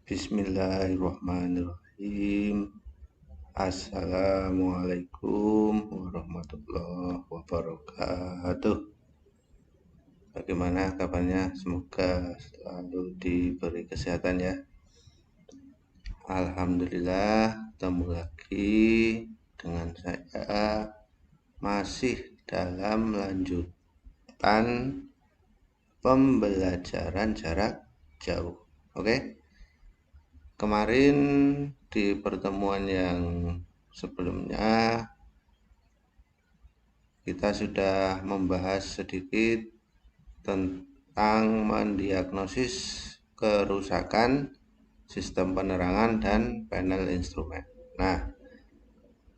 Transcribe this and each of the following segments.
Bismillahirrahmanirrahim. Assalamualaikum warahmatullahi wabarakatuh. Bagaimana kabarnya? Semoga selalu diberi kesehatan ya. Alhamdulillah, ketemu lagi dengan saya masih dalam lanjutan pembelajaran jarak jauh. Oke? Kemarin di pertemuan yang sebelumnya kita sudah membahas sedikit tentang mendiagnosis kerusakan sistem penerangan dan panel instrumen. Nah,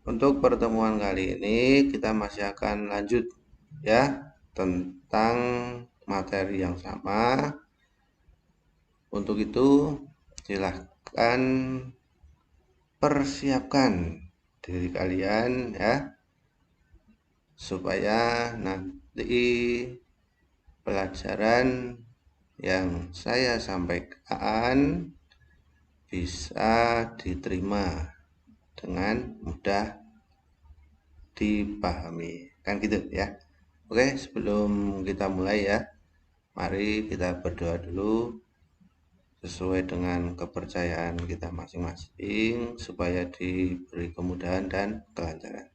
untuk pertemuan kali ini kita masih akan lanjut ya tentang materi yang sama. Untuk itu silahkan persiapkan diri kalian ya, supaya nanti pelajaran yang saya sampaikan bisa diterima dengan mudah dipahami, kan gitu ya. Oke, sebelum kita mulai ya, mari kita berdoa dulu sesuai dengan kepercayaan kita masing-masing supaya diberi kemudahan dan kelancaran.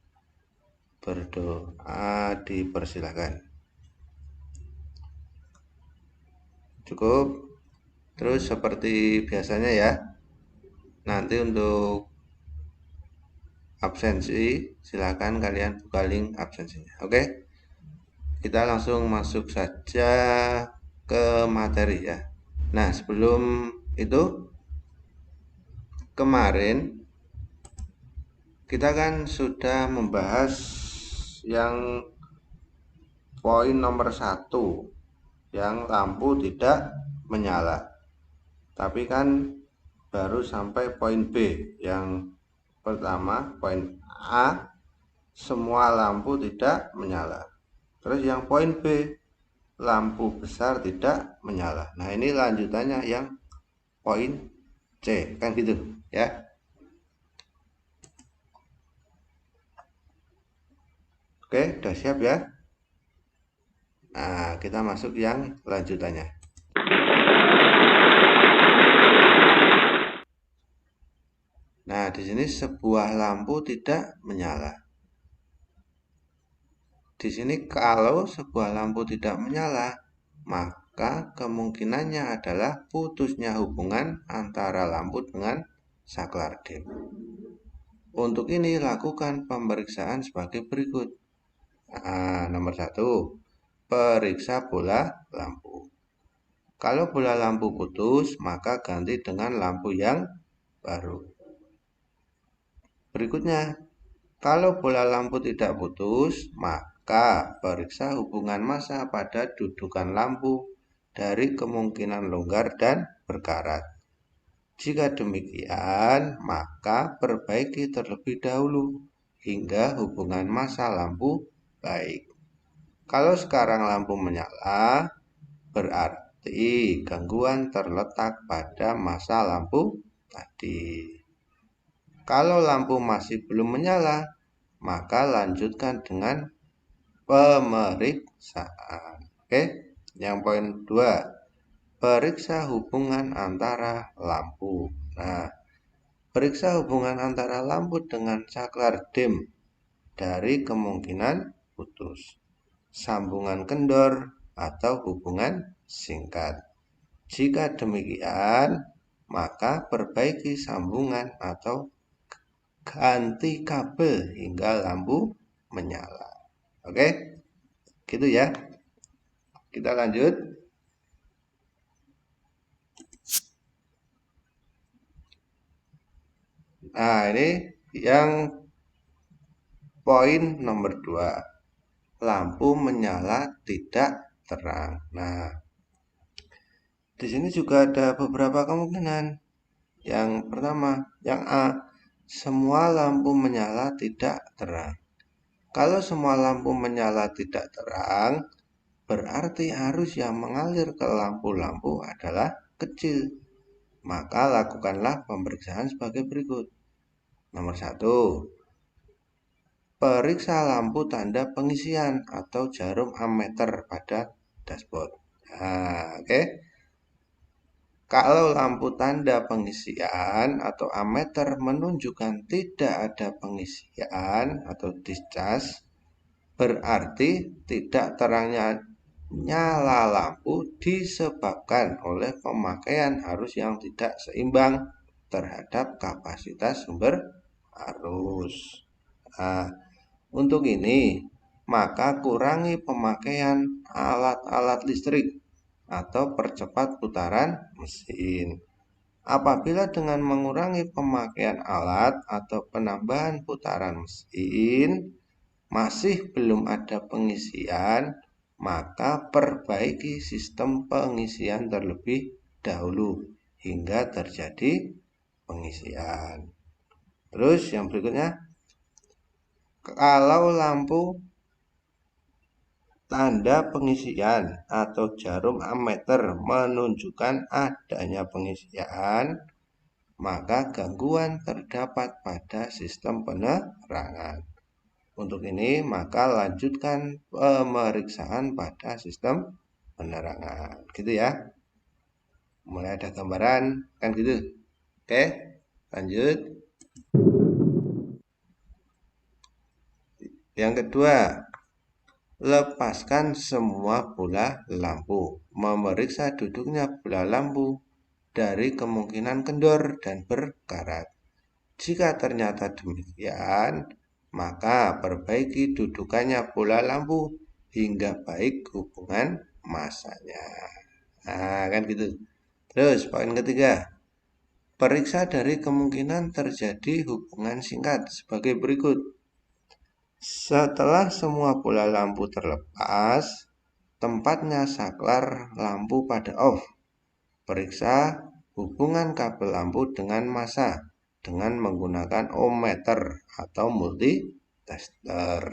Berdoa dipersilakan. Cukup. Terus seperti biasanya ya, nanti untuk absensi silakan kalian buka link absensinya. Oke, kita langsung masuk saja ke materi ya. Nah, sebelum itu, kemarin kita kan sudah membahas yang poin nomor 1, yang lampu tidak menyala. Tapi kan baru sampai poin B. Yang pertama, poin A, semua lampu tidak menyala. Terus yang poin B, lampu besar tidak menyala. Nah, ini lanjutannya yang poin C, kan gitu ya. Oke, udah siap ya? Nah, kita masuk yang lanjutannya. Nah, di sini sebuah lampu tidak menyala. Di sini kalau sebuah lampu tidak menyala, maka kemungkinannya adalah putusnya hubungan antara lampu dengan saklar dim. Untuk ini lakukan pemeriksaan sebagai berikut. Nah, nomor 1, periksa bola lampu. Kalau bola lampu putus, maka ganti dengan lampu yang baru. Berikutnya, kalau bola lampu tidak putus, maka periksa hubungan massa pada dudukan lampu dari kemungkinan longgar dan berkarat. Jika demikian, maka perbaiki terlebih dahulu hingga hubungan massa lampu baik. Kalau sekarang lampu menyala, berarti gangguan terletak pada massa lampu tadi. Kalau lampu masih belum menyala, maka lanjutkan dengan pemeriksaan. Oke, yang poin 2, periksa hubungan antara lampu. Nah, periksa hubungan antara lampu dengan saklar dim dari kemungkinan putus, sambungan kendor, atau hubungan singkat. Jika demikian, maka perbaiki sambungan atau ganti kabel hingga lampu menyala. Oke, gitu ya. Kita lanjut. Nah, ini yang poin nomor 2, lampu menyala tidak terang. Nah, di sini juga ada beberapa kemungkinan. Yang pertama, yang A, semua lampu menyala tidak terang. Kalau semua lampu menyala tidak terang, berarti arus yang mengalir ke lampu-lampu adalah kecil. maka lakukanlah pemeriksaan sebagai berikut. Nomor 1, periksa lampu tanda pengisian atau jarum ammeter pada dashboard. Oke. Kalau lampu tanda pengisian atau ammeter menunjukkan tidak ada pengisian atau discharge, berarti tidak terangnya nyala lampu disebabkan oleh pemakaian arus yang tidak seimbang terhadap kapasitas sumber arus. Nah, untuk ini, maka kurangi pemakaian alat-alat listrik atau percepat putaran mesin. Apabila dengan mengurangi pemakaian alat atau penambahan putaran mesin masih belum ada pengisian, maka perbaiki sistem pengisian terlebih dahulu hingga terjadi pengisian. Terus yang berikutnya, kalau lampu tanda pengisian atau jarum ammeter menunjukkan adanya pengisian, maka gangguan terdapat pada sistem penerangan. Untuk ini, maka lanjutkan pemeriksaan pada sistem penerangan. Gitu ya. Mulai ada gambaran, kan gitu. Oke, lanjut. Yang kedua, lepaskan semua bola lampu. Memeriksa duduknya bola lampu dari kemungkinan kendor dan berkarat. Jika ternyata demikian, maka perbaiki dudukannya bola lampu hingga baik hubungan masanya. Nah, kan gitu. Terus poin ketiga, periksa dari kemungkinan terjadi hubungan singkat sebagai berikut. Setelah semua bola lampu terlepas, tempatnya saklar lampu pada off. Periksa hubungan kabel lampu dengan massa dengan menggunakan ohmmeter atau multitester.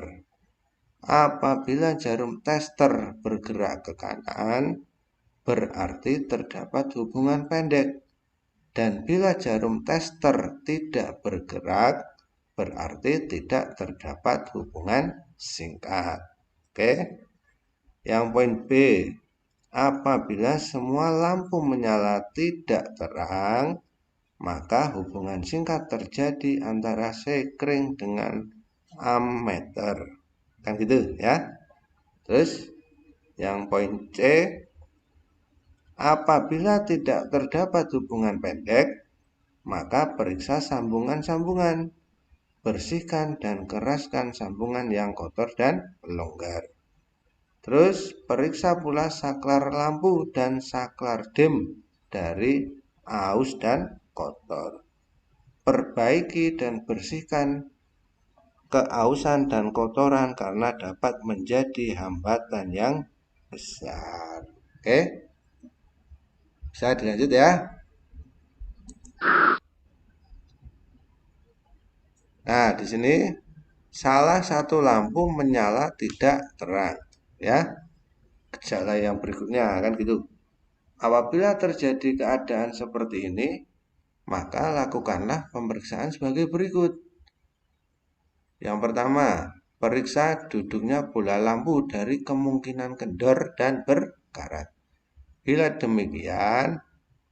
Apabila jarum tester bergerak ke kanan, berarti terdapat hubungan pendek. Dan bila jarum tester tidak bergerak, berarti tidak terdapat hubungan singkat. Oke. Yang poin B, apabila semua lampu menyala tidak terang, maka hubungan singkat terjadi antara sekring dengan ammeter. Kan gitu ya. Terus yang poin C, apabila tidak terdapat hubungan pendek, maka periksa sambungan-sambungan. Bersihkan dan keraskan sambungan yang kotor dan longgar. Terus periksa pula saklar lampu dan saklar dim dari aus dan kotor. Perbaiki dan bersihkan keausan dan kotoran karena dapat menjadi hambatan yang besar. Oke, bisa dilanjut ya. Nah, di sini salah satu lampu menyala tidak terang, ya. Gejala yang berikutnya kan gitu. Apabila terjadi keadaan seperti ini, maka lakukanlah pemeriksaan sebagai berikut. Yang pertama, periksa duduknya bola lampu dari kemungkinan kendor dan berkarat. Bila demikian,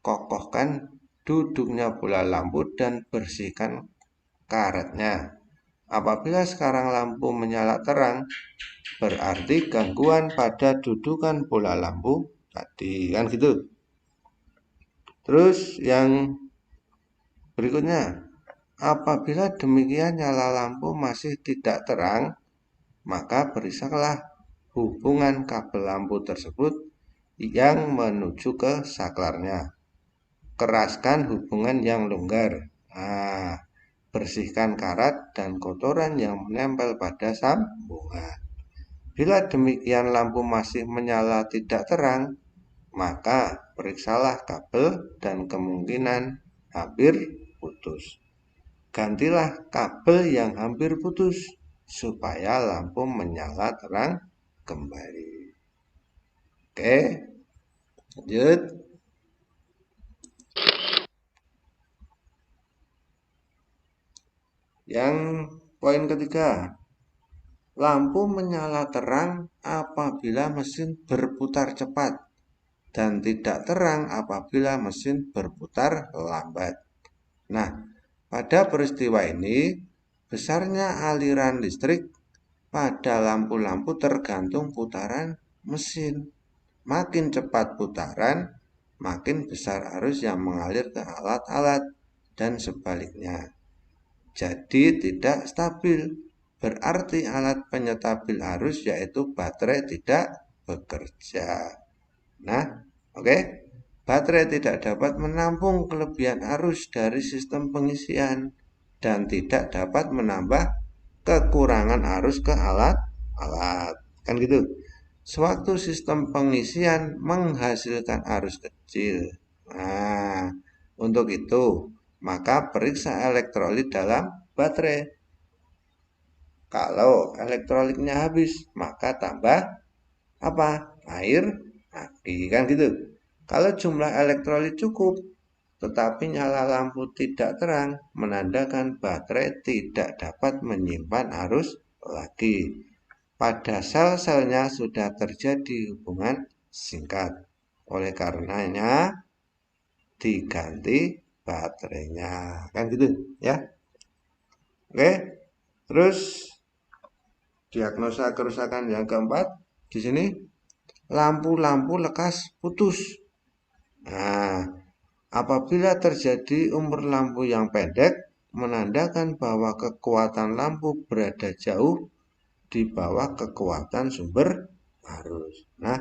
kokohkan duduknya bola lampu dan bersihkan karetnya. Apabila sekarang lampu menyala terang, berarti gangguan pada dudukan bola lampu tadi, kan gitu. Terus yang berikutnya, apabila demikian nyala lampu masih tidak terang, maka periksalah hubungan kabel lampu tersebut yang menuju ke saklarnya. Keraskan hubungan yang longgar. Nah, bersihkan karat dan kotoran yang menempel pada sambungan. Bila demikian lampu masih menyala tidak terang, maka periksalah kabel dan kemungkinan hampir putus. Gantilah kabel yang hampir putus supaya lampu menyala terang kembali. Oke, lanjut. Yang poin ketiga, lampu menyala terang apabila mesin berputar cepat dan tidak terang apabila mesin berputar lambat. Nah, pada peristiwa ini, besarnya aliran listrik pada lampu-lampu tergantung putaran mesin. Makin cepat putaran, makin besar arus yang mengalir ke alat-alat dan sebaliknya. Jadi tidak stabil. Berarti alat penyetabil arus yaitu baterai tidak bekerja. Nah, oke. Baterai tidak dapat menampung kelebihan arus dari sistem pengisian dan tidak dapat menambah kekurangan arus ke alat-alat. Kan gitu. Sewaktu sistem pengisian menghasilkan arus kecil. Nah, untuk itu, maka periksa elektrolit dalam baterai. Kalau elektrolitnya habis, maka tambah apa? Air aki, kan gitu. Kalau jumlah elektrolit cukup, tetapi nyala lampu tidak terang, menandakan baterai tidak dapat menyimpan arus lagi. Pada sel-selnya sudah terjadi hubungan singkat. Oleh karenanya diganti baterainya. Kan gitu ya. Oke. Terus diagnosa kerusakan yang keempat di sini lampu-lampu lekas putus. Nah, apabila terjadi umur lampu yang pendek, menandakan bahwa kekuatan lampu berada jauh di bawah kekuatan sumber arus. Nah,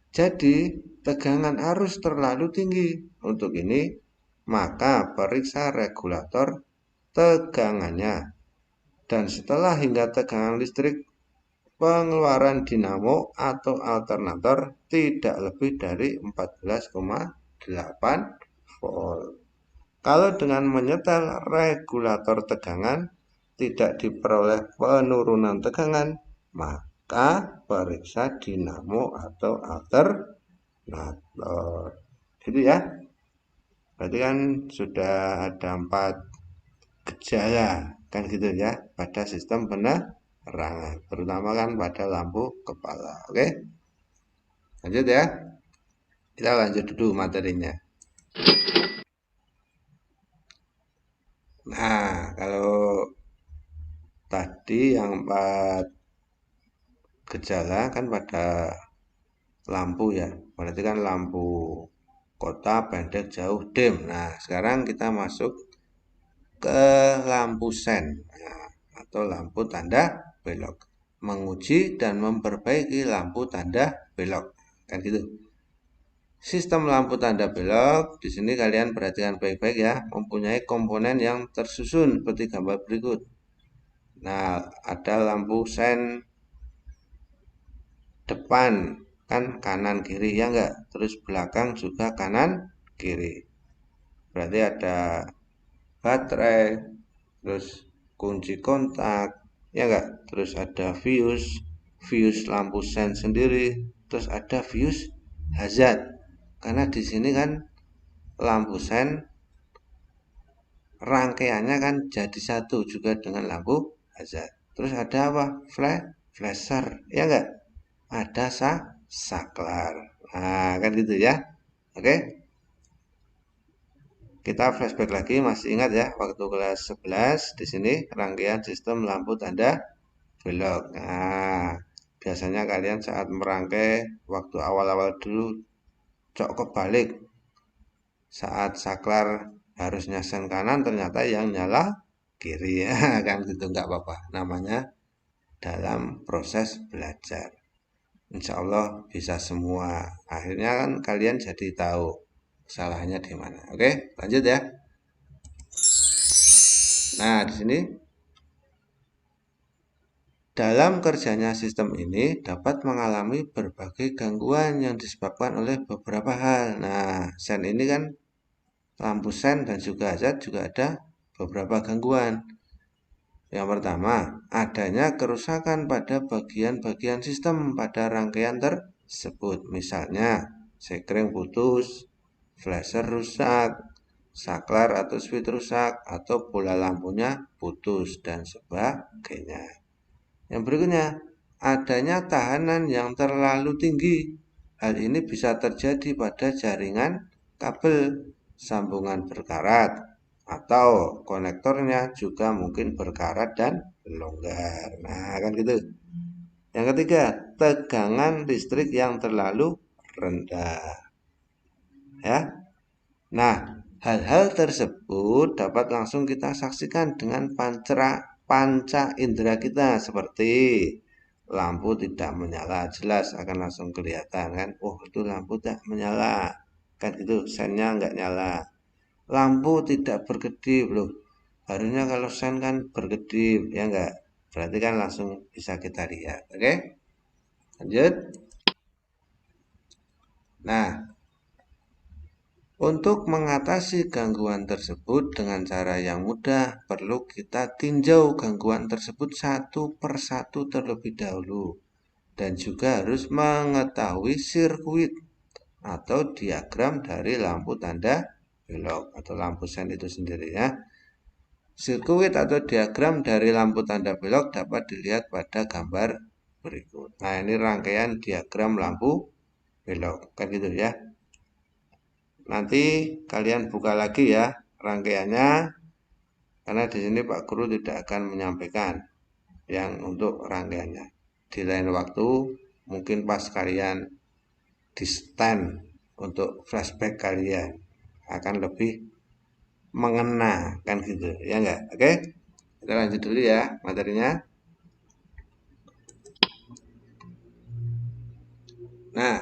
jadi tegangan arus terlalu tinggi. Untuk ini, maka periksa regulator tegangannya. Dan setelah hingga tegangan listrik, pengeluaran dinamo atau alternator tidak lebih dari 14,8 volt. Kalau dengan menyetel regulator tegangan tidak diperoleh penurunan tegangan, maka periksa dinamo atau alternator. Gitu ya. Berarti kan sudah ada 4 gejala, kan gitu ya, pada sistem penerangan, terutama kan pada lampu kepala. Oke, lanjut ya. Kita lanjut dulu materinya. Nah, kalau tadi yang 4 gejala kan pada lampu ya, berarti kan lampu kota, pendek, jauh, dim. Nah, sekarang kita masuk ke lampu sen, nah, atau lampu tanda belok. Menguji dan memperbaiki lampu tanda belok, kan gitu. Sistem lampu tanda belok di sini kalian perhatikan baik-baik ya, mempunyai komponen yang tersusun seperti gambar berikut. Nah, ada lampu sen depan kan kanan kiri ya enggak, terus belakang juga kanan kiri. Berarti ada baterai, terus kunci kontak, ya enggak, terus ada fuse lampu sen sendiri, terus ada fuse hazard. Karena di sini kan lampu sen rangkaiannya kan jadi satu juga dengan lampu hazard. Terus ada apa? Flasher, ya enggak? Ada saklar. Nah, kan gitu ya. Oke. Kita flashback lagi, masih ingat ya waktu kelas 11 di sini rangkaian sistem lampu tanda belok. Nah, biasanya kalian saat merangkai waktu awal-awal dulu cok kebalik. Saat saklar harusnya sen kanan ternyata yang nyala kiri ya kan gitu, nggak apa-apa. Namanya dalam proses belajar. Insya Allah bisa semua. Akhirnya kan kalian jadi tahu salahnya di mana. Oke, lanjut ya. Nah, di sini dalam kerjanya sistem ini dapat mengalami berbagai gangguan yang disebabkan oleh beberapa hal. Nah, sen ini kan lampu sen dan juga zat juga ada beberapa gangguan. Yang pertama, adanya kerusakan pada bagian-bagian sistem pada rangkaian tersebut. Misalnya, sekring putus, flasher rusak, saklar atau switch rusak, atau bola lampunya putus, dan sebagainya. Yang berikutnya, adanya tahanan yang terlalu tinggi. Hal ini bisa terjadi pada jaringan kabel, sambungan berkarat, atau konektornya juga mungkin berkarat dan longgar. Nah, kan gitu. Yang ketiga, tegangan listrik yang terlalu rendah. Ya. Nah, hal-hal tersebut dapat langsung kita saksikan dengan panca indera kita, seperti lampu tidak menyala, jelas akan langsung kelihatan kan. Oh, itu lampu tidak menyala. Kan gitu, sennya nggak nyala. Lampu tidak berkedip loh. Harusnya kalau sen kan berkedip, ya enggak? Berarti kan langsung bisa kita lihat. Oke? Lanjut. Nah, untuk mengatasi gangguan tersebut dengan cara yang mudah, perlu kita tinjau gangguan tersebut satu persatu terlebih dahulu. Dan juga harus mengetahui sirkuit atau diagram dari lampu tanda belok atau lampu sen itu sendiri ya. Sirkuit atau diagram dari lampu tanda belok dapat dilihat pada gambar berikut. Nah, ini rangkaian diagram lampu belok, kan gitu ya. Nanti kalian buka lagi ya rangkaiannya, karena di sini Pak Guru tidak akan menyampaikan yang untuk rangkaiannya. Di lain waktu mungkin pas kalian di stand untuk flashback kalian akan lebih mengena, kan gitu ya enggak? Oke, kita lanjut dulu ya materinya. Nah,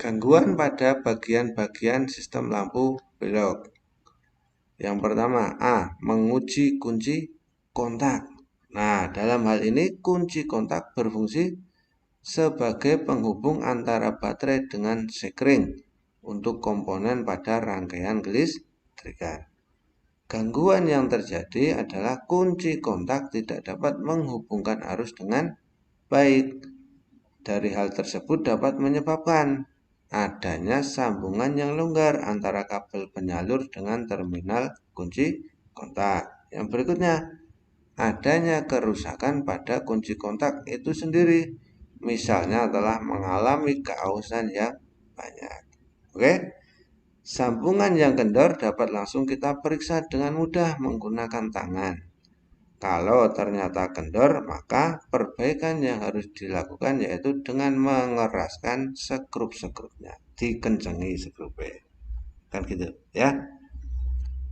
gangguan pada bagian-bagian sistem lampu belok. Yang pertama, menguji kunci kontak. Nah, dalam hal ini kunci kontak berfungsi sebagai penghubung antara baterai dengan sekring untuk komponen pada rangkaian kelistrikan. Gangguan yang terjadi adalah kunci kontak tidak dapat menghubungkan arus dengan baik. Dari hal tersebut dapat menyebabkan adanya sambungan yang longgar antara kabel penyalur dengan terminal kunci kontak. Yang berikutnya, adanya kerusakan pada kunci kontak itu sendiri. Misalnya telah mengalami keausan yang banyak. Oke? Sambungan yang kendor dapat langsung kita periksa dengan mudah menggunakan tangan. Kalau ternyata kendor, maka perbaikan yang harus dilakukan yaitu dengan mengeraskan sekrup-sekrupnya, dikencengi sekrupnya. Kan gitu ya.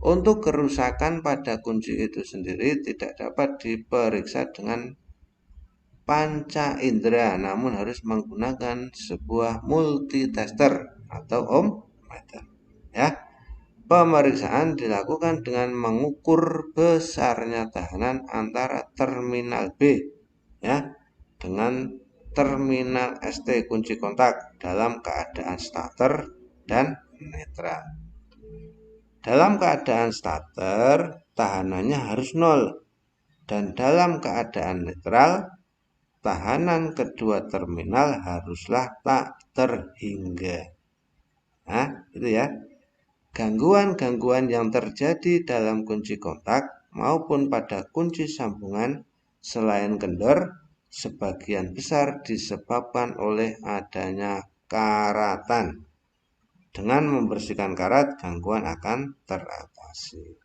Untuk kerusakan pada kunci itu sendiri tidak dapat diperiksa dengan panca indera, namun harus menggunakan sebuah multitester atau ohmmeter. Ya. Pemeriksaan dilakukan dengan mengukur besarnya tahanan antara terminal B ya dengan terminal ST kunci kontak dalam keadaan starter dan netral. Dalam keadaan starter, tahanannya harus 0 dan dalam keadaan netral, tahanan kedua terminal haruslah tak terhingga. Nah, itu ya. Gangguan-gangguan yang terjadi dalam kunci kontak maupun pada kunci sambungan selain kendor, sebagian besar disebabkan oleh adanya karatan. Dengan membersihkan karat, gangguan akan teratasi.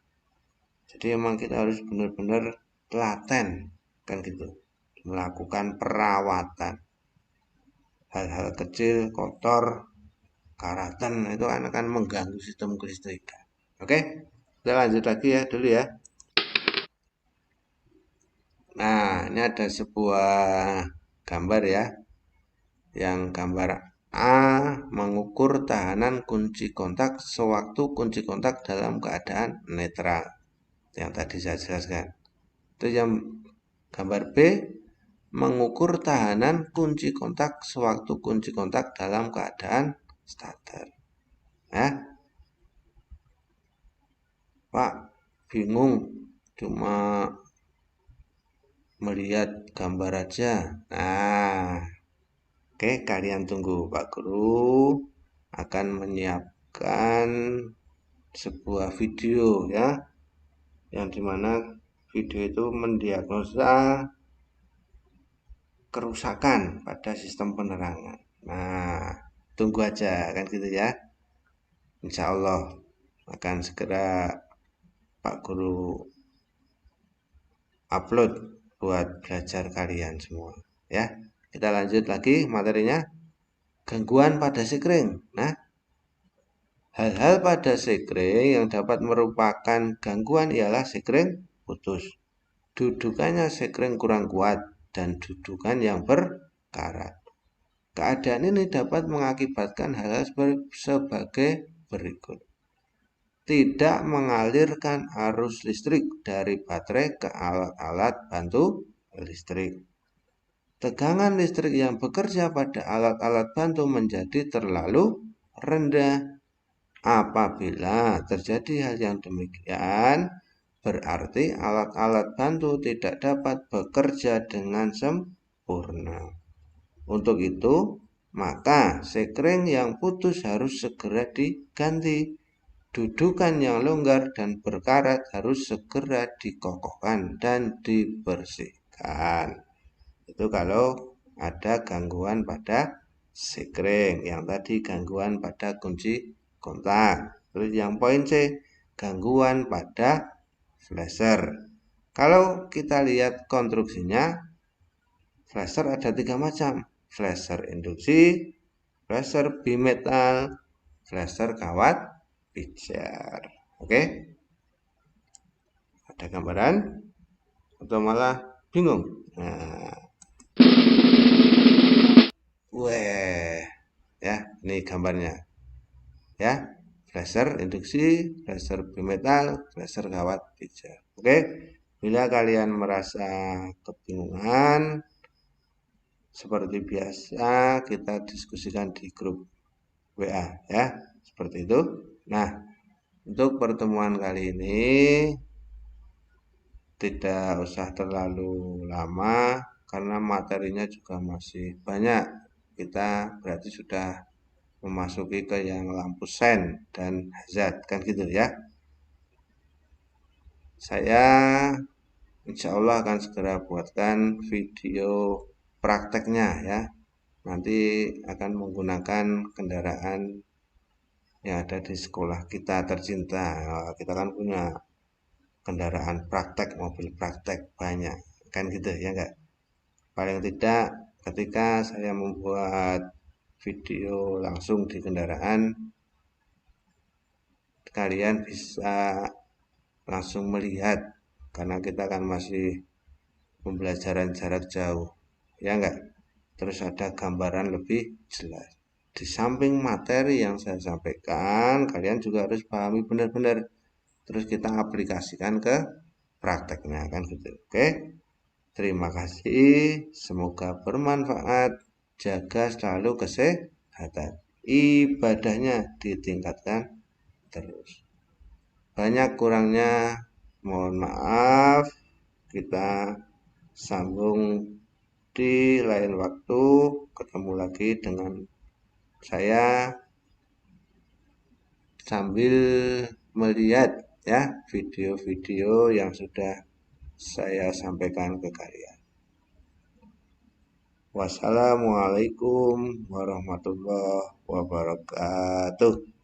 Jadi memang kita harus benar-benar telaten, kan gitu, melakukan perawatan. Hal-hal kecil, kotor, karatan itu akan mengganggu sistem kelistrikan. Oke, kita lanjut lagi ya dulu ya. Nah, ini ada sebuah gambar ya, yang gambar A mengukur tahanan kunci kontak sewaktu kunci kontak dalam keadaan netral, yang tadi saya jelaskan. Itu yang gambar B mengukur tahanan kunci kontak sewaktu kunci kontak dalam keadaan starter. Ya, Pak, bingung cuma melihat gambar aja. Nah, oke, kalian tunggu, Pak Guru akan menyiapkan sebuah video ya, yang dimana video itu mendiagnosa kerusakan pada sistem penerangan. Nah, tunggu aja kan gitu ya. Insya Allah akan segera Pak Guru upload buat belajar kalian semua ya. Kita lanjut lagi materinya, gangguan pada sekring. Nah, hal-hal pada sekring yang dapat merupakan gangguan ialah sekring putus, dudukannya sekring kurang kuat, dan dudukan yang berkarat. Keadaan ini dapat mengakibatkan hal-hal sebagai berikut. Tidak mengalirkan arus listrik dari baterai ke alat-alat bantu listrik. Tegangan listrik yang bekerja pada alat-alat bantu menjadi terlalu rendah. Apabila terjadi hal yang demikian, berarti alat-alat bantu tidak dapat bekerja dengan sempurna. Untuk itu, maka sekring yang putus harus segera diganti. Dudukan yang longgar dan berkarat harus segera dikokohkan dan dibersihkan. Itu kalau ada gangguan pada sekring. Yang tadi gangguan pada kunci kontak. Terus yang poin C, gangguan pada flasher. Kalau kita lihat konstruksinya, flasher ada 3 macam. Flasher induksi, flasher bimetal, flasher kawat pijar. Oke? Ada gambaran? Atau malah bingung? Nah, ya, ini gambarnya. Ya, flasher induksi, flasher bimetal, flasher kawat pijar. Oke? Bila kalian merasa kebingungan, seperti biasa kita diskusikan di grup WA ya, seperti itu. Nah, untuk pertemuan kali ini tidak usah terlalu lama karena materinya juga masih banyak. Kita berarti sudah memasuki ke yang lampu sen dan hazard kan gitu ya. Saya insya Allah akan segera buatkan video prakteknya ya. Nanti akan menggunakan kendaraan yang ada di sekolah kita tercinta. Kita kan punya kendaraan praktek, mobil praktek banyak kan gitu ya enggak. Paling tidak ketika saya membuat video langsung di kendaraan, kalian bisa langsung melihat karena kita kan masih pembelajaran jarak jauh ya enggak. Terus ada gambaran lebih jelas. Di samping materi yang saya sampaikan, kalian juga harus pahami benar-benar. Terus kita aplikasikan ke prakteknya kan gitu. Oke. Terima kasih. Semoga bermanfaat. Jaga selalu kesehatan. Ibadahnya ditingkatkan terus. Banyak kurangnya mohon maaf. Kita sambung di lain waktu. Ketemu lagi dengan saya sambil melihat ya video-video yang sudah saya sampaikan ke kalian. Wassalamualaikum warahmatullahi wabarakatuh.